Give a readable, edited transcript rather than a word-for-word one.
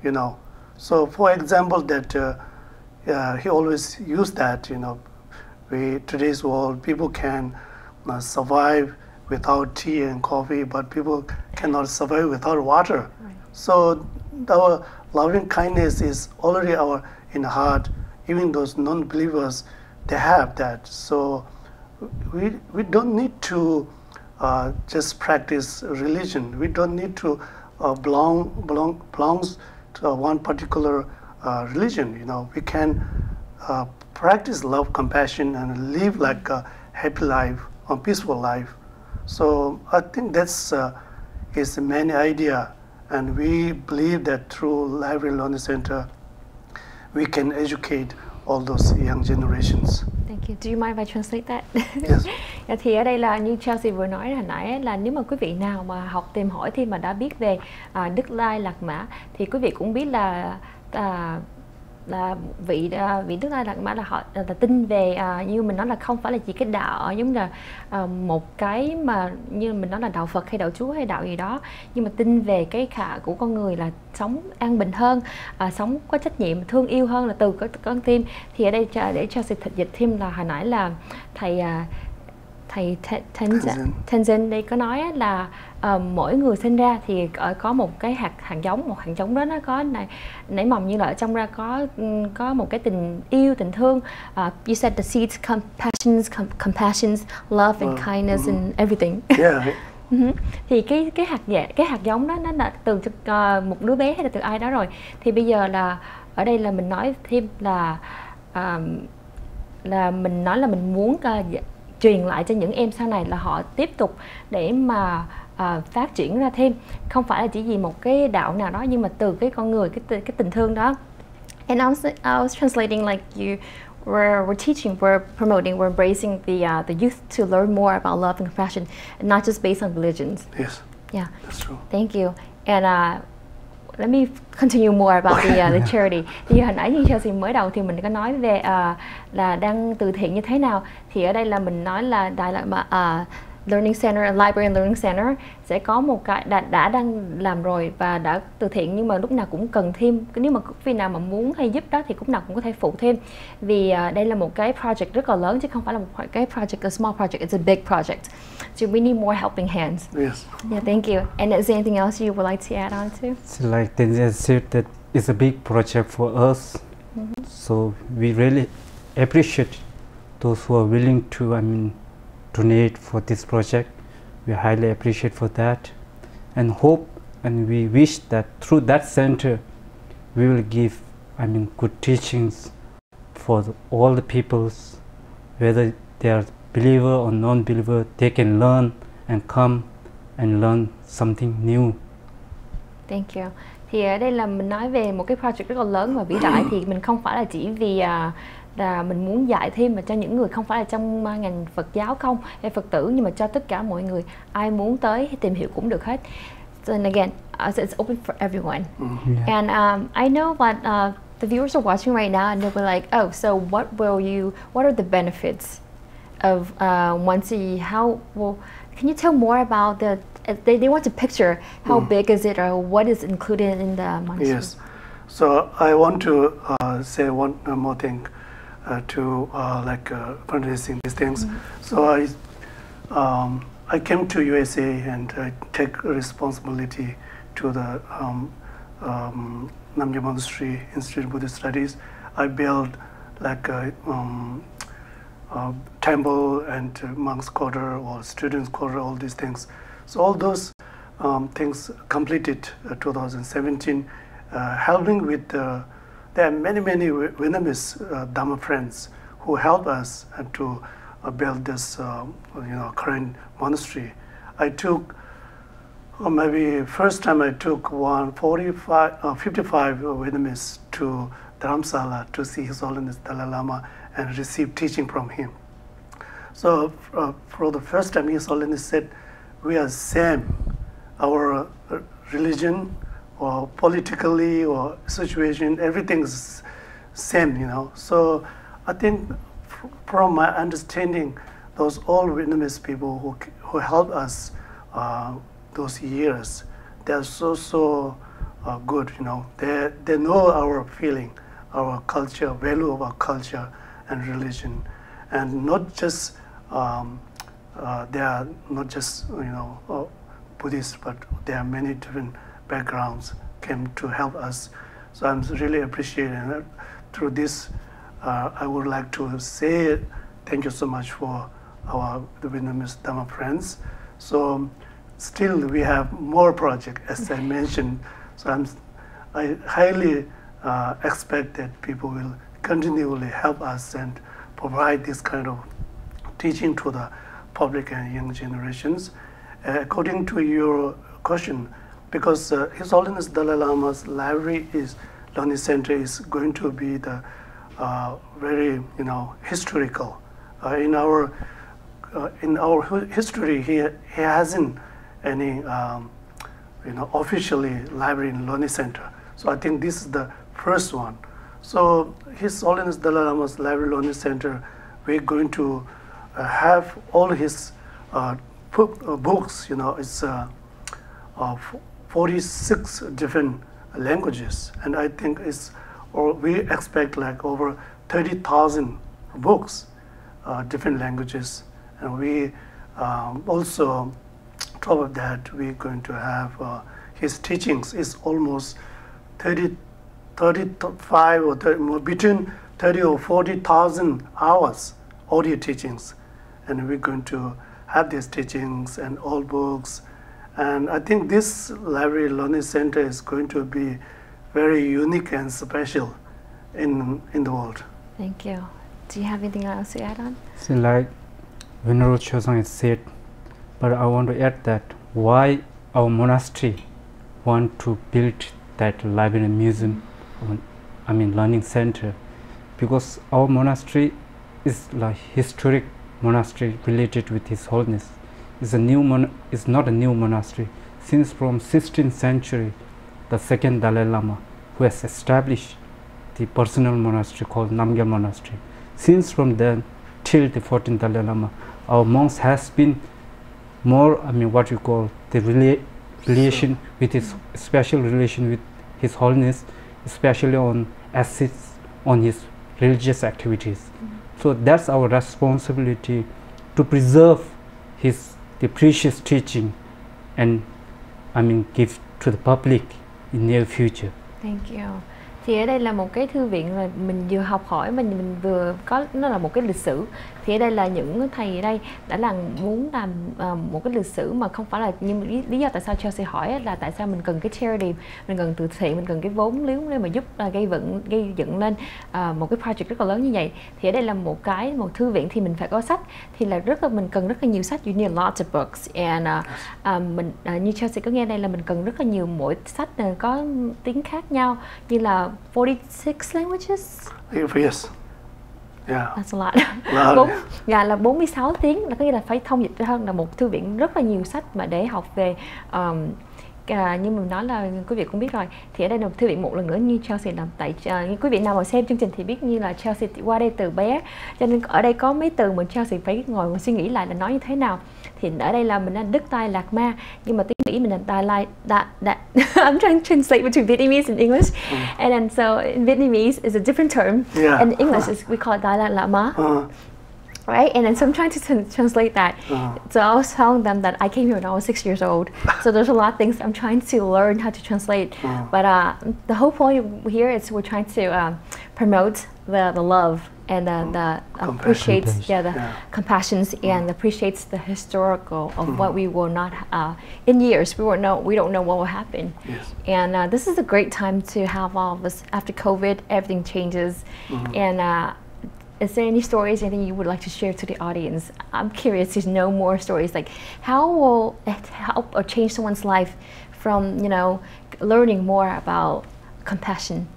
you know. So, for example, that he always used that, you know, today's world, people can survive without tea and coffee, but people cannot survive without water. Right. So, our loving kindness is already in the heart. Even those non-believers, they have that. So, we don't need to just practice religion. We don't need to belongs to one particular religion. You know, we can practice love, compassion, and live like a happy life, a peaceful life. So I think that's is the main idea, and we believe that through Library Learning Center, we can educate all those young generations. Thank you. Do you mind if I translate that? Yes. Thì ở đây là như Chelsea vừa nói hồi nãy là nếu mà quý vị nào mà học tìm hỏi thêm mà đã biết về Đức Lai Lạt Ma thì quý vị cũng biết là vị Đức Lai Lạt Ma là họ là tin về như mình nói là không phải là chỉ cái đạo giống là một cái mà như mình nói là đạo Phật hay đạo Chúa hay đạo gì đó, nhưng mà tin về cái khả của con người là sống an bình hơn, sống có trách nhiệm, thương yêu hơn là từ con tim. Thì ở đây để cho sự dịch thêm là hồi nãy là thầy Chân đây có nói là mỗi người sinh ra thì có một cái hạt giống, một hạt giống đó nó có nảy mầm như là ở trong ra có một cái tình yêu, tình thương. You said the seeds, compassions, love and kindness and everything. Yeah. Thì cái hạt giống đó nó là từ một đứa bé hay là từ ai đó rồi. Thì bây giờ là ở đây là mình nói thêm là mình nói là mình muốn truyền lại cho những em sau này là họ tiếp tục để mà phát triển ra thêm, không phải là chỉ vì một cái đạo nào đó, nhưng mà từ cái con người, cái tình thương đó. And I was translating like we're teaching, we're promoting, we're embracing the youth to learn more about love and compassion, and not just based on religions. Yes. Yeah. That's true. Thank you. And let me continue more about the charity. Thì hồi nãy như Chelsea mới đầu thì mình có nói về là đang từ thiện như thế nào. Thì ở đây là mình nói là Learning Center, Library and Learning Center sẽ có một cái đang làm rồi và đã từ thiện, nhưng mà lúc nào cũng cần thêm. Nếu mà quý vị nào mà muốn hay giúp đó thì lúc nào cũng có thể phụ thêm. Vì đây là một cái project rất là lớn chứ không phải là một cái project, a small project, it's a big project. So we need more helping hands. Yes. Yeah, thank you. And is there anything else you would like to add on to? So like Tenzin said, that it's a big project for us. So we really appreciate those who are willing to, donate for this project. We highly appreciate for that, and hope and we wish that through that center we will give good teachings for all the peoples, whether they are believer or non-believer, they can learn and come and learn something new. Thank you. Thì ở đây là mình nói về một cái project rất là lớn và vĩ đại. Thì mình không phải là chỉ vì là mình muốn dạy thêm mà cho những người không phải là trong ngành Phật giáo không hay Phật tử, nhưng mà cho tất cả mọi người, ai muốn tới hay tìm hiểu cũng được hết. So, and again, so it's open for everyone. Yeah. And I know that the viewers are watching right now and they'll be like, oh, so what are the benefits of can you tell more about they want to picture how big is it or what is included in the monastery? Yes. So I want to say one more thing to fundraising these things. So I came to USA and I take responsibility to the Namgyal Monastery Institute of Buddhist Studies. I built like a temple and monks' quarter or students' quarter, all these things. So all those things completed 2017, helping with there are many Vietnamese Dharma friends who help us to build this current monastery. I took maybe first time I took 55 Vietnamese to Dharamsala to see His Holiness Dalai Lama and receive teaching from him. So for the first time, His Holiness said, we are same, our religion or politically or situation, everything is same, So I think from my understanding, those all Vietnamese people who helped us those years, they're so good. You know, they know our feeling, our culture, value of our culture and religion, and not just they are not just Buddhists, but there are many different backgrounds came to help us. So I'm really appreciating it. Through this, I would like to say thank you so much for the Vietnamese Dharma friends. So still we have more projects, as I mentioned. So I highly expect that people will continually help us and provide this kind of teaching to the public and young generations. According to your question, because His Holiness Dalai Lama's library learning center is going to be the very historical. In our history, he hasn't any officially library and learning center. So I think this is the first one. So His Holiness Dalai Lama's library learning center, we're going to have all his books. It's 46 different languages, and I think we expect like over 30,000 books, different languages, and we also, top of that, we're going to have his teachings is almost 35 or 30, between 30 or 40,000 hours audio teachings, and we're going to have these teachings and all books. And I think this library learning center is going to be very unique and special in the world. Thank you. Do you have anything else to add on? So like Venerable Chosang has said, but I want to add that why our monastery want to build that library and museum, learning center, because our monastery is like historic monastery related with His Holiness. It's not a new monastery. Since from 16th century, the second Dalai Lama, who has established the personal monastery called Namgyal Monastery. Since from then till the 14th Dalai Lama, our monks has been more, what you call the relation with his special relation with His Holiness, especially on assists on his religious activities. So that's our responsibility to preserve the precious teaching and give to the public in near future. Thank you. Thì ở đây là một cái thư viện là mình vừa học hỏi mà mình vừa có, nó là một cái lịch sử. Thì ở đây là những thầy ở đây đã muốn làm một cái lịch sử mà không phải là, nhưng lý do tại sao Chelsea hỏi là tại sao mình cần cái charity, mình cần từ thiện, mình cần cái vốn liếng để mà giúp gây dựng lên một cái project rất là lớn như vậy. Thì ở đây là một thư viện thì mình phải có sách, thì là mình cần rất là nhiều sách, you need lots of books, and như Chelsea có nghe đây là mình cần rất là nhiều, mỗi sách có tiếng khác nhau, như là 46 languages. Yes. Yeah. That's a lot. Là 46 tiếng, là có nghĩa là phải thông dịch hơn, là một thư viện rất là nhiều sách mà để học về như mình nói là quý vị cũng biết rồi. Thì ở đây là một thư viện, một lần nữa như Chelsea làm như quý vị nào mà xem chương trình thì biết, như là Chelsea qua đây từ bé, cho nên ở đây có mấy từ mà Chelsea phải ngồi và suy nghĩ lại là nói như thế nào. Thì ở đây là mình là Đức Tai Lạc Ma, nhưng mà tiếng Mỹ mình là Dalai I'm trying to translate between Vietnamese and English, and then so in Vietnamese is a different term, and in English we call it Dalai Lama. Right, and then so I'm trying to translate that. So I was telling them that I came here when I was 6 years old. So there's a lot of things I'm trying to learn how to translate. But the whole point here is we're trying to promote the love and the appreciates compassions and appreciates the historical of what we will not in years we don't know what will happen. And this is a great time to have all of us after COVID. Everything changes, and is there any stories, anything you would like to share to the audience? I'm curious to know more stories, like how will it help or change someone's life from learning more about compassion